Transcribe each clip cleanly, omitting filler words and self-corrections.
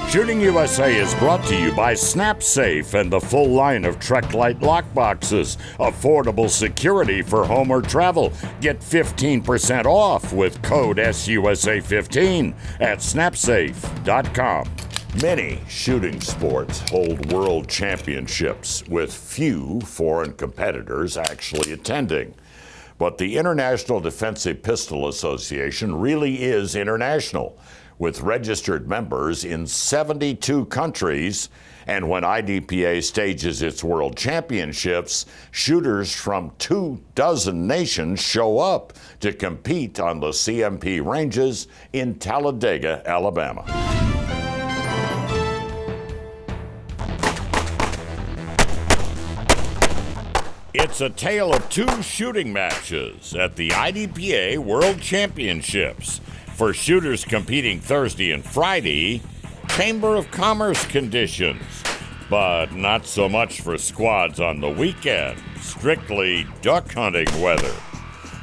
Shooting USA is brought to you by SnapSafe and the full line of Trek-Lite lockboxes. Affordable security for home or travel. Get 15% off with code SUSA15 at snapsafe.com. Many shooting sports hold world championships with few foreign competitors actually attending. But the International Defensive Pistol Association really is international, with registered members in 72 countries. And when IDPA stages its world championships, shooters from 24 nations show up to compete on the CMP ranges in Talladega, Alabama. It's a tale of two shooting matches at the IDPA World Championships. For shooters competing Thursday and Friday, Chamber of Commerce conditions, but not so much for squads on the weekend, strictly duck hunting weather.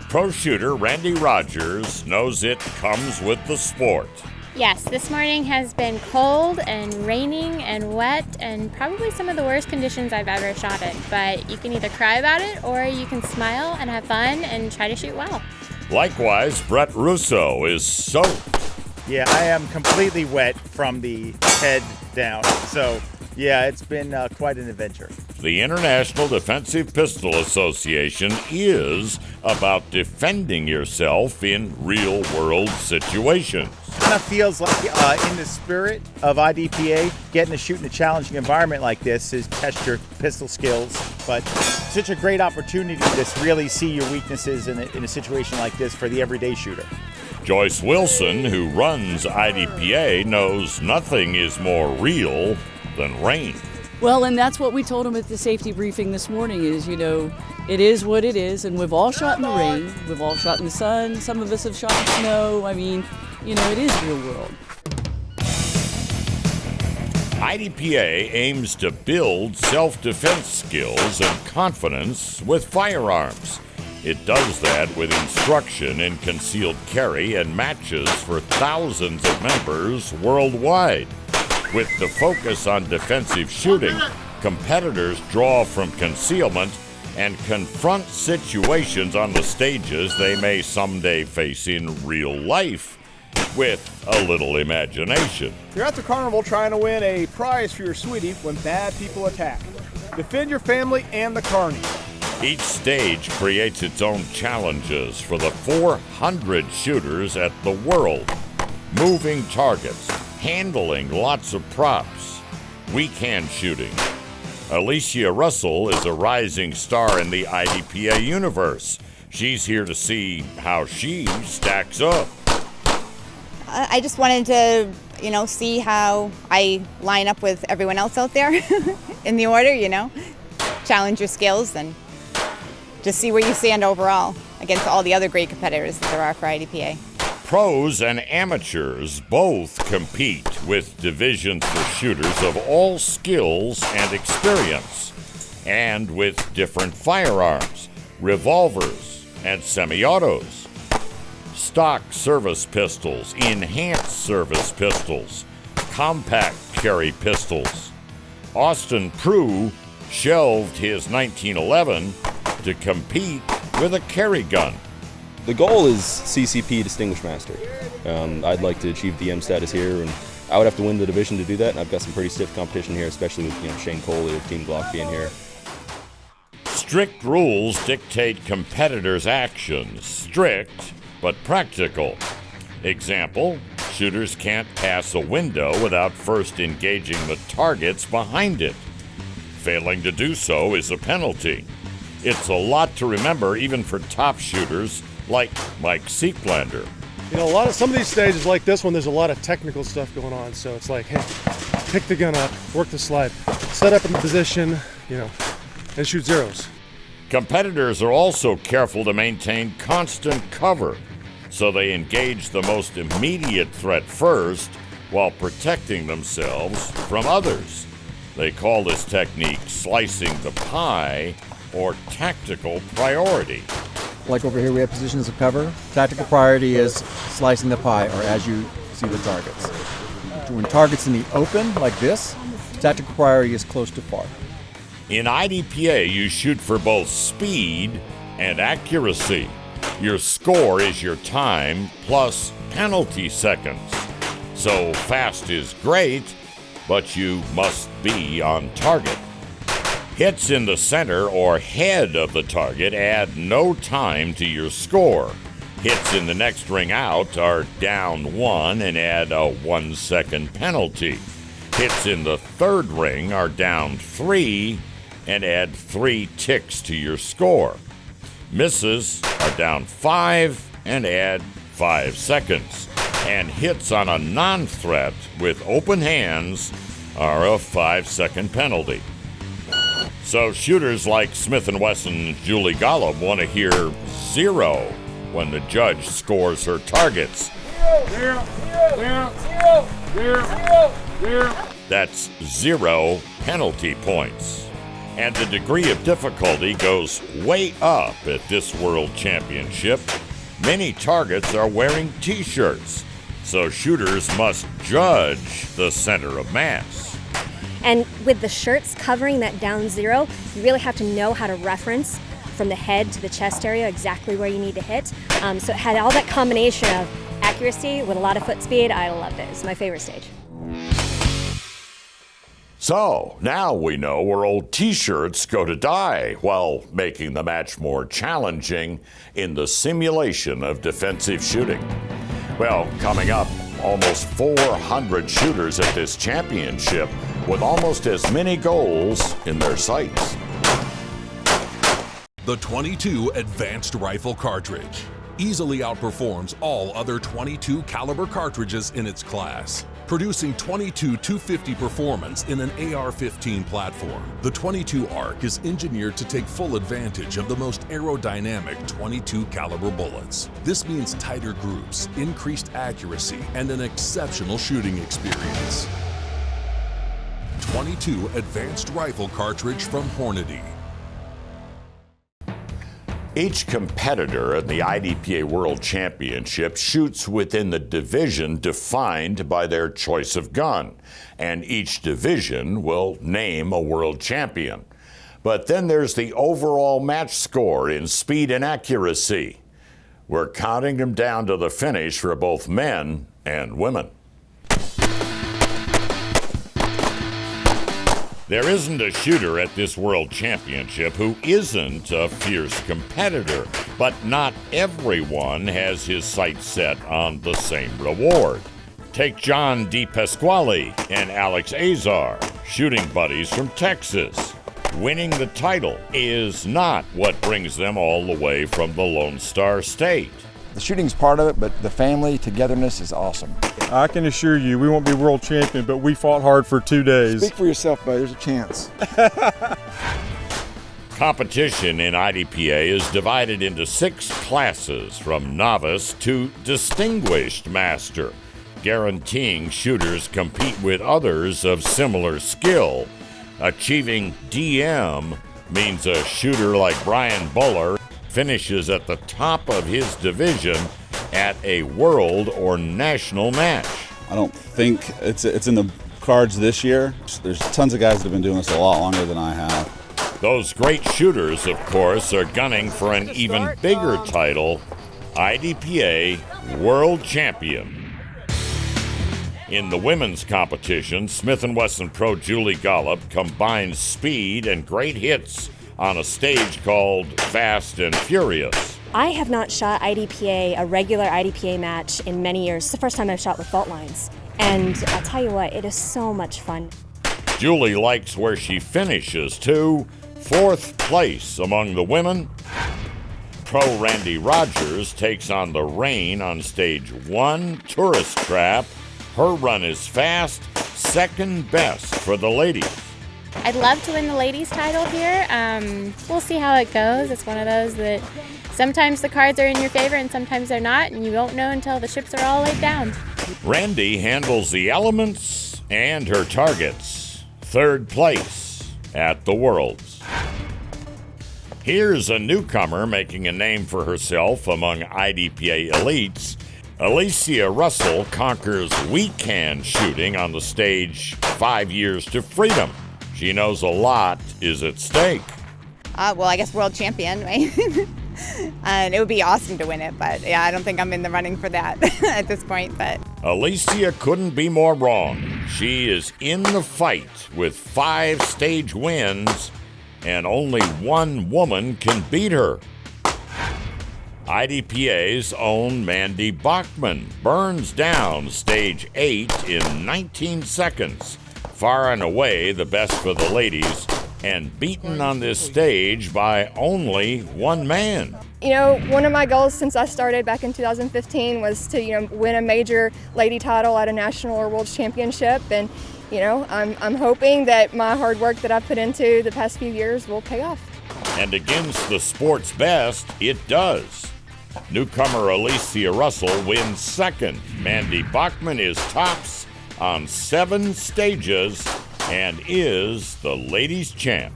Pro shooter Randy Rogers knows it comes with the sport. Yes, this morning has been cold and raining and wet and probably some of the worst conditions I've ever shot in, but you can either cry about it or you can smile and have fun and try to shoot well. Likewise, Brett Russo is soaked. Yeah, I am completely wet from the head down. So, yeah, it's been quite an adventure. The International Defensive Pistol Association is about defending yourself in real-world situations. Kind of feels like in the spirit of IDPA, getting to shoot in a challenging environment like this is test your pistol skills, but such a great opportunity to really see your weaknesses in a situation like this for the everyday shooter. Joyce Wilson, who runs IDPA, knows nothing is more real than rain. Well, and that's what we told them at the safety briefing this morning is, it is what it is, and we've all shot in the rain, we've all shot in the sun, some of us have shot in snow. I mean, it is real world. IDPA aims to build self-defense skills and confidence with firearms. It does that with instruction in concealed carry and matches for thousands of members worldwide. With the focus on defensive shooting, competitors draw from concealment and confront situations on the stages they may someday face in real life with a little imagination. You're at the carnival trying to win a prize for your sweetie when bad people attack. Defend your family and the carny. Each stage creates its own challenges for the 400 shooters at the world. Moving targets, handling lots of props, weak hand shooting. Alicia Russell is a rising star in the IDPA universe. She's here to see how she stacks up. I just wanted to, see how I line up with everyone else out there in the order, challenge your skills and just see where you stand overall against all the other great competitors that there are for IDPA. Pros and amateurs both compete with divisions for shooters of all skills and experience, and with different firearms, revolvers, and semi-autos. Stock service pistols, enhanced service pistols, compact carry pistols. Austin Prue shelved his 1911 to compete with a carry gun. The goal is CCP Distinguished Master. I'd like to achieve DM status here, and I would have to win the division to do that, and I've got some pretty stiff competition here, especially with Shane Coley of Team Glock being here. Strict rules dictate competitors' actions. Strict, but practical. Example, shooters can't pass a window without first engaging the targets behind it. Failing to do so is a penalty. It's a lot to remember even for top shooters like Mike Seeklander. Some of these stages like this one, there's a lot of technical stuff going on. So it's like, hey, pick the gun up, work the slide, set up in the position, and shoot zeros. Competitors are also careful to maintain constant cover, so they engage the most immediate threat first while protecting themselves from others. They call this technique slicing the pie or tactical priority. Like over here, we have positions of cover. Tactical priority is slicing the pie, or as you see the targets. When targets in the open, like this, tactical priority is close to far. In IDPA, you shoot for both speed and accuracy. Your score is your time plus penalty seconds. So fast is great, but you must be on target. Hits in the center or head of the target add no time to your score. Hits in the next ring out are down 1 and add a 1-second penalty. Hits in the third ring are down 3 and add 3 ticks to your score. Misses are down 5 and add 5 seconds. And hits on a non-threat with open hands are a 5-second penalty. So shooters like Smith & Wesson's Julie Golub want to hear 0 when the judge scores her targets. 0, 0, 0, 0, 0, 0. That's 0 penalty points. And the degree of difficulty goes way up at this World Championship. Many targets are wearing t-shirts, so shooters must judge the center of mass. And with the shirts covering that down 0, you really have to know how to reference from the head to the chest area exactly where you need to hit. So it had all that combination of accuracy with a lot of foot speed. I loved it. It's my favorite stage. So, now we know where old t-shirts go to die while making the match more challenging in the simulation of defensive shooting. Well, coming up, almost 400 shooters at this championship with almost as many goals in their sights. The .22 Advanced Rifle Cartridge easily outperforms all other .22 caliber cartridges in its class, producing .22 250 performance in an AR-15 platform. The .22 ARC is engineered to take full advantage of the most aerodynamic .22 caliber bullets. This means tighter groups, increased accuracy, and an exceptional shooting experience. .22 Advanced Rifle Cartridge from Hornady. Each competitor in the IDPA World Championship shoots within the division defined by their choice of gun, and each division will name a world champion. But then there's the overall match score in speed and accuracy. We're counting them down to the finish for both men and women. There isn't a shooter at this World Championship who isn't a fierce competitor, but not everyone has his sights set on the same reward. Take John DePasquale and Alex Azar, shooting buddies from Texas. Winning the title is not what brings them all the way from the Lone Star State. The shooting's part of it, but the family togetherness is awesome. I can assure you we won't be world champion, but we fought hard for 2 days. Speak for yourself, buddy. There's a chance. Competition in IDPA is divided into 6 classes, from novice to distinguished master, guaranteeing shooters compete with others of similar skill. Achieving DM means a shooter like Brian Buller finishes at the top of his division at a world or national match. I don't think it's in the cards this year. There's tons of guys that have been doing this a lot longer than I have. Those great shooters, of course, are gunning for an even bigger title, IDPA World Champion. In the women's competition, Smith & Wesson Pro Julie Golub combines speed and great hits on a stage called Fast and Furious. I have not shot IDPA, a regular IDPA match, in many years. It's the first time I've shot with fault lines. And I'll tell you what, it is so much fun. Julie likes where she finishes, too. 4th place among the women. Pro Randy Rogers takes on the rain on stage 1, Tourist Trap. Her run is fast, 2nd best for the ladies. I'd love to win the ladies' title here. We'll see how it goes. It's one of those that sometimes the cards are in your favor and sometimes they're not, and you won't know until the chips are all laid down. Randy handles the elements and her targets. 3rd place at the Worlds. Here's a newcomer making a name for herself among IDPA elites. Alicia Russell conquers weak hand shooting on the stage 5 Years to Freedom. She knows a lot is at stake. Well, I guess world champion, right? And it would be awesome to win it, but yeah, I don't think I'm in the running for that at this point. But Alicia couldn't be more wrong. She is in the fight with 5 stage wins, and only one woman can beat her. IDPA's own Mandy Bachman burns down stage 8 in 19 seconds, far and away the best for the ladies, and beaten on this stage by only one man. You know, one of my goals since I started back in 2015 was to, win a major lady title at a national or world championship, and I'm hoping that my hard work that I've put into the past few years will pay off. And against the sport's best, it does. Newcomer Alicia Russell wins second. Mandy Bachman is tops on 7 stages and is the ladies' champ.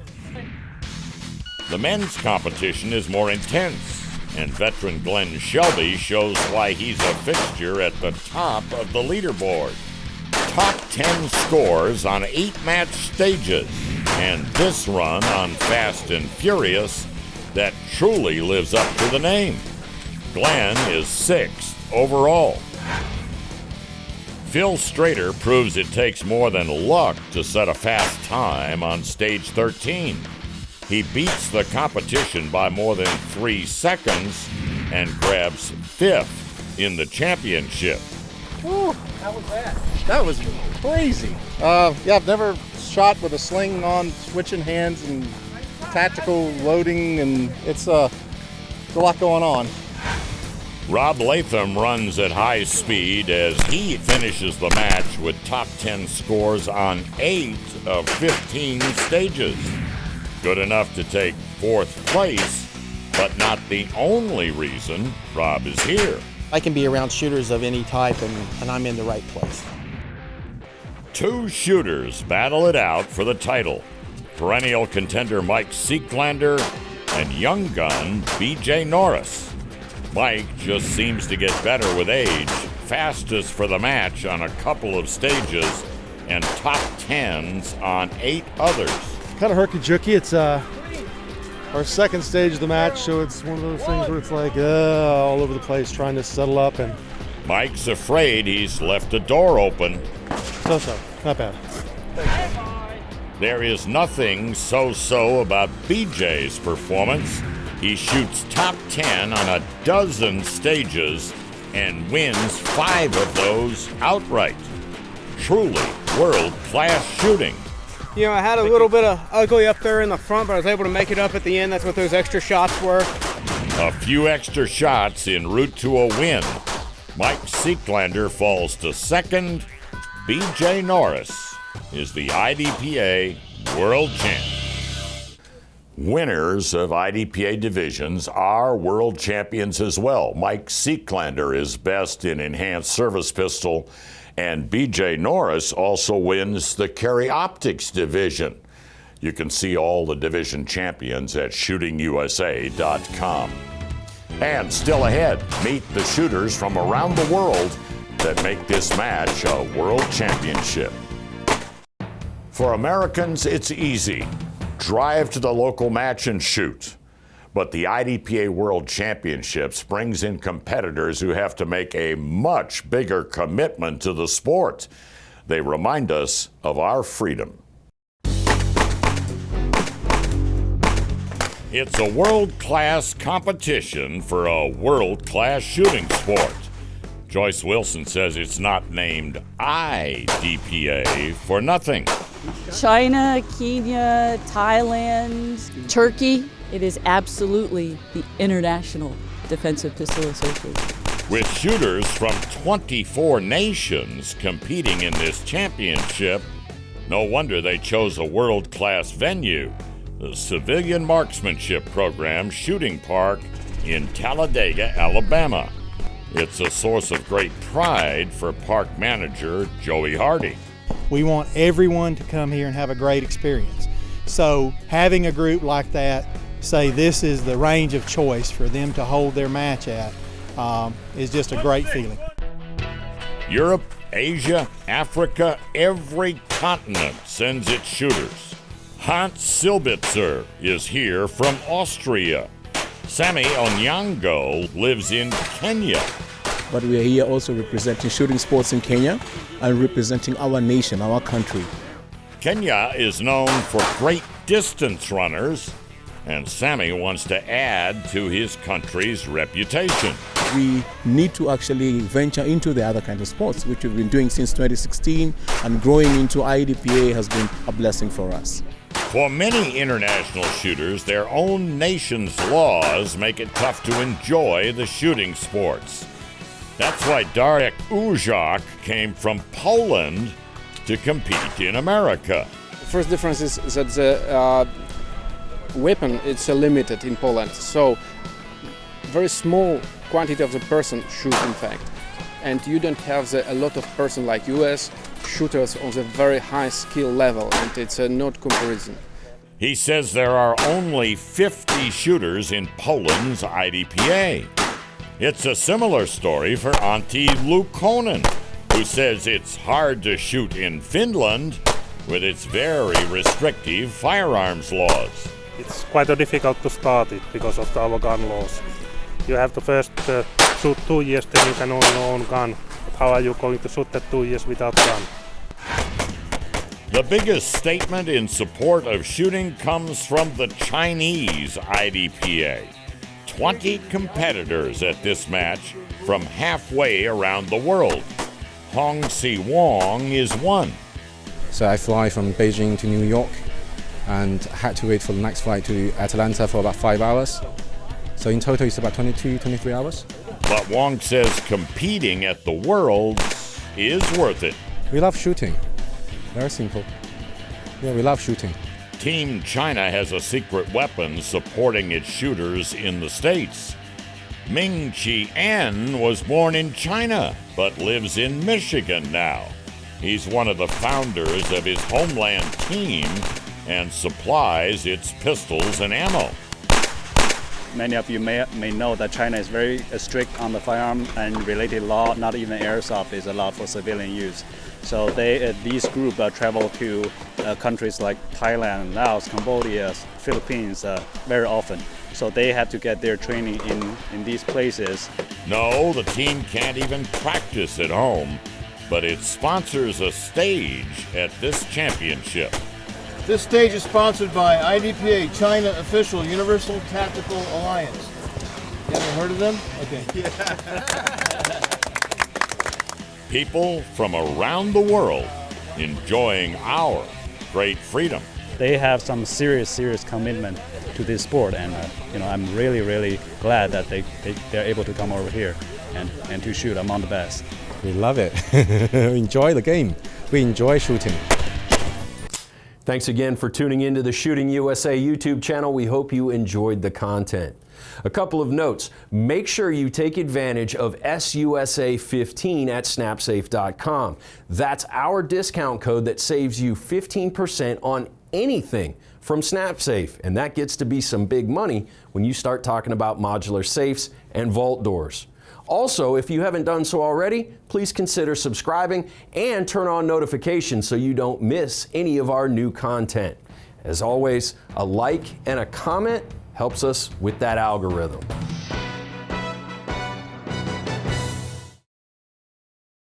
The men's competition is more intense, and veteran Glenn Shelby shows why he's a fixture at the top of the leaderboard. Top 10 scores on 8 match stages, and this run on Fast and Furious that truly lives up to the name. Glenn is 6th overall. Phil Strader proves it takes more than luck to set a fast time on stage 13. He beats the competition by more than 3 seconds and grabs 5th in the championship. Whew, how was that? That was crazy. I've never shot with a sling on, switching hands and tactical loading, and it's a lot going on. Rob Latham runs at high speed as he finishes the match with top 10 scores on 8 of 15 stages. Good enough to take 4th place, but not the only reason Rob is here. I can be around shooters of any type, and I'm in the right place. 2 shooters battle it out for the title. Perennial contender Mike Seeklander and young gun B.J. Norris. Mike just seems to get better with age, fastest for the match on a couple of stages, and top 10s on 8 others. Kind of herky-jerky. It's our second stage of the match, so it's one of those things where it's like all over the place, trying to settle up. And Mike's afraid he's left a door open. So, not bad. There is nothing so-so about BJ's performance. He shoots top 10 on a dozen stages and wins 5 of those outright. Truly world-class shooting. I had a little bit of ugly up there in the front, but I was able to make it up at the end. That's what those extra shots were. A few extra shots en route to a win. Mike Seeklander falls to 2nd. B.J. Norris is the IDPA world champ. Winners of IDPA divisions are world champions as well. Mike Seeklander is best in enhanced service pistol, and B.J. Norris also wins the carry optics division. You can see all the division champions at shootingusa.com. And still ahead, meet the shooters from around the world that make this match a world championship. For Americans, it's easy. Drive to the local match and shoot. But the IDPA World Championships brings in competitors who have to make a much bigger commitment to the sport. They remind us of our freedom. It's a world-class competition for a world-class shooting sport. Joyce Wilson says it's not named IDPA for nothing. China, Kenya, Thailand, Turkey. It is absolutely the International Defensive Pistol Association. With shooters from 24 nations competing in this championship, no wonder they chose a world-class venue, the Civilian Marksmanship Program Shooting Park in Talladega, Alabama. It's a source of great pride for park manager Joey Hardy. We want everyone to come here and have a great experience. So having a group like that say this is the range of choice for them to hold their match at is just a great feeling. Europe, Asia, Africa, every continent sends its shooters. Hans Silbitzer is here from Austria. Sammy Onyango lives in Kenya. But we are here also representing shooting sports in Kenya and representing our nation, our country. Kenya is known for great distance runners, and Sammy wants to add to his country's reputation. We need to actually venture into the other kind of sports, which we've been doing since 2016, and growing into IDPA has been a blessing for us. For many international shooters, their own nation's laws make it tough to enjoy the shooting sports. That's why Darek Ujak came from Poland to compete in America. The first difference is that the weapon is limited in Poland, so very small quantity of the person shoot in fact, and you don't have a lot of person like US shooters on the very high skill level, and it's not comparison. He says there are only 50 shooters in Poland's IDPA. It's a similar story for Antti Lukonen, who says it's hard to shoot in Finland with its very restrictive firearms laws. It's quite difficult to start it because of our gun laws. You have to first shoot 2 years, then you can own your own gun. But how are you going to shoot that 2 years without gun? The biggest statement in support of shooting comes from the Chinese IDPA. 20 competitors at this match from halfway around the world. Hong Si Wong is one. So I fly from Beijing to New York and had to wait for the next flight to Atlanta for about 5 hours. So in total it's about 22, 23 hours. But Wong says competing at the Worlds is worth it. We love shooting. Very simple. Yeah, we love shooting. Team China has a secret weapon supporting its shooters in the States. Ming Chi An was born in China, but lives in Michigan now. He's one of the founders of his homeland team and supplies its pistols and ammo. Many of you may know that China is very strict on the firearm and related law. Not even airsoft is allowed for civilian use. So these groups travel to countries like Thailand, Laos, Cambodia, Philippines very often. So they have to get their training in these places. No, the team can't even practice at home, but it sponsors a stage at this championship. This stage is sponsored by IDPA, China Official Universal Tactical Alliance. You ever heard of them? Okay. People from around the world enjoying our great freedom. They have some serious commitment to this sport, and I'm really glad that they're able to come over here and to shoot among the best. We love it. We enjoy the game. We enjoy shooting. Thanks again for tuning into the Shooting USA YouTube channel. We hope you enjoyed the content. A couple of notes. Make sure you take advantage of SUSA15 at snapsafe.com. That's our discount code that saves you 15% on anything from SnapSafe, and that gets to be some big money when you start talking about modular safes and vault doors. Also, if you haven't done so already, please consider subscribing and turn on notifications so you don't miss any of our new content. As always, a like and a comment helps us with that algorithm.